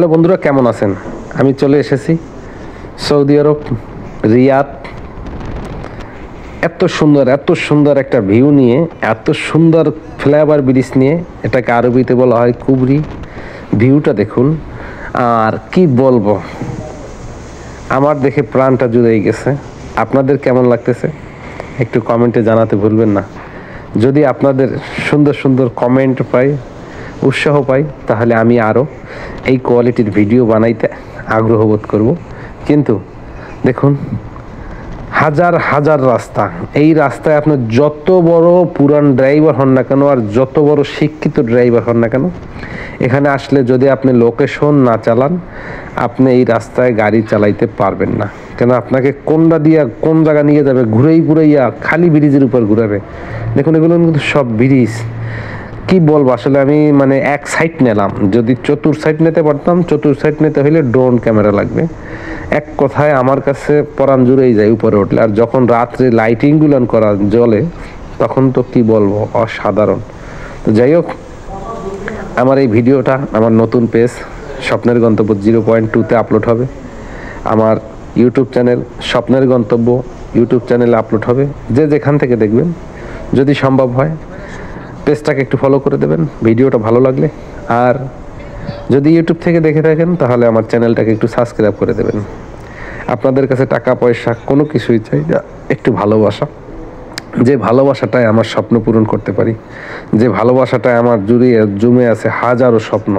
Hello বন্ধুরা, কেমন আছেন? আমি চলে এসেছি সৌদি আরব, রিয়াদ। এত সুন্দর একটা ভিউ নিয়ে, এত সুন্দর ফ্লাইওভার ব্রিজ নিয়ে, এটাকে আরবিতে বলা হয় কুবরি। ভিউটা দেখুন, আর কি বলবো, আমার দেখে প্রাণটা জুড়ে গেছে। আপনাদের কেমন লাগতেছে একটু কমেন্টে জানাতে ভুলবেন না। যদি আপনাদের সুন্দর সুন্দর কমেন্ট পাই, উৎসাহ পাই, তাহলে আমি আরও এই কোয়ালিটির ভিডিও বানাইতে আগ্রহ বোধ করব। কিন্তু দেখুন, হাজার হাজার রাস্তা। এই রাস্তায় আপনি যত বড় পুরান ড্রাইভার হন না কেন, আর যত বড় শিক্ষিত ড্রাইভার হন না কেন, এখানে আসলে যদি আপনি লোকেশন না চালান, আপনি এই রাস্তায় গাড়ি চালাইতে পারবেন না। কেন, আপনাকে কোনটা দিয়া কোন জায়গা নিয়ে যাবে, ঘুরাইয়া খালি ব্রিজের উপর ঘুরাবে। দেখুন, এগুলো কিন্তু সব ব্রিজ। কি বলবো আসলে, আমি এক সাইড নিলাম, যদি চতুর সাইড নিতে পারতাম। চতুর সাইড নিতে হলে ড্রোন ক্যামেরা লাগবে। এক কথায় আমার কাছে পরাণ জুড়েই যায় উপরে উঠলে। আর যখন রাত্রে লাইটিংগুলো করা জ্বলে, তখন তো কি বলবো, অসাধারণ। তো যাই হোক, আমার এই ভিডিওটা আমার নতুন পেজ স্বপ্নের গন্তব্য 0.2-তে আপলোড হবে। আমার ইউটিউব চ্যানেল স্বপ্নের গন্তব্য ইউটিউব চ্যানেলে আপলোড হবে। যে যেখান থেকে দেখবেন, যদি সম্ভব হয় পেজটাকে একটু ফলো করে দেবেন ভিডিওটা ভালো লাগলে। আর যদি ইউটিউব থেকে দেখে থাকেন, তাহলে আমার চ্যানেলটাকে একটু সাবস্ক্রাইব করে দেবেন। আপনাদের কাছে টাকা পয়সা কোনো কিছুই চাই না, একটু ভালোবাসা। যে ভালোবাসাটাই আমার স্বপ্ন পূরণ করতে পারি, যে ভালোবাসাটাই আমার জমে আছে হাজারো স্বপ্ন।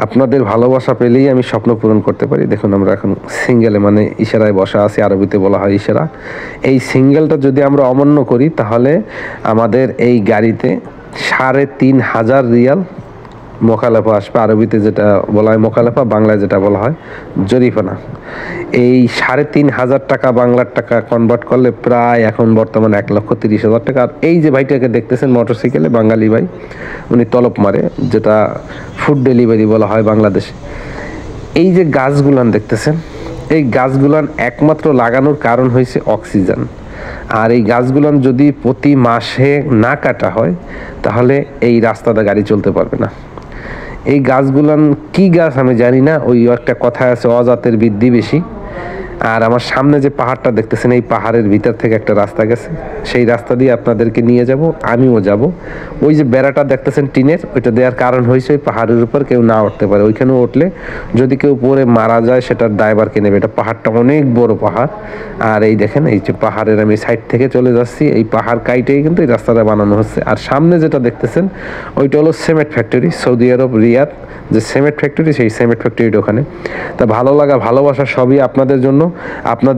আপনাদের ভালোবাসা পেলেই আমি স্বপ্ন পূরণ করতে পারি। দেখুন, আমরা এখন সিঙ্গেলে ইশারায় বসা আছি, আরবিতে বলা হয় ইশারা। এই সিঙ্গেলটা যদি আমরা অমান্য করি, তাহলে আমাদের এই গাড়িতে 3,500 রিয়াল মোকালেফা আসবে। আরবিতে যেটা বলা হয় মোকালেফা, বাংলায় যেটা বলা হয় জরিফানা। এই 3,500 টাকা বাংলার টাকা কনভার্ট করলে প্রায় এখন বর্তমানে 1,30,000 টাকা। আর এই যে ভাইটাকে দেখতেছেন মোটরসাইকেলে, বাঙালি ভাই, উনি তলব মারে, যেটা ফুড ডেলিভারি বলা হয় বাংলাদেশে। এই যে গাছগুলান দেখতেছেন, এই গাছগুলান একমাত্র লাগানোর কারণ হয়েছে অক্সিজেন। আর এই গাছগুলান যদি প্রতি মাসে না কাটা হয়, তাহলে এই রাস্তাতে গাড়ি চলতে পারবে না। এই গাছগুলান কি গাছ আমি জানি না, ওই একটা কথা আছে, অজাতের বৃদ্ধি বেশি। আর আমার সামনে যে পাহাড়টা দেখতেছেন, এই পাহাড়ের ভিতর থেকে একটা রাস্তা গেছে, সেই রাস্তা দিয়ে আপনাদেরকে নিয়ে যাব, আমিও যাব। ওই যে বেড়াটা দেখতেছেন টিনের, ওইটা দেওয়ার কারণ হয়েছে ওই পাহাড়ের উপর কেউ না উঠতে পারে। ওইখানে উঠলে যদি কেউ পরে মারা যায়, সেটার ড্রাইভারকে নেবে। এটা পাহাড়টা অনেক বড় পাহাড়। আর এই দেখেন, এই যে পাহাড়ের আমি সাইড থেকে চলে যাচ্ছি, এই পাহাড় কাইটেই কিন্তু এই রাস্তাটা বানানো হচ্ছে। আর সামনে যেটা দেখতেছেন, ওইটা হলো সিমেন্ট ফ্যাক্টরি, সৌদি আরব রিয়াদ যে সিমেন্ট ফ্যাক্টরি, সেই সিমেন্ট ফ্যাক্টরিটা ওখানে। তা ভালো লাগা, ভালোবাসা সবই আপনাদের জন্য। আপনাদের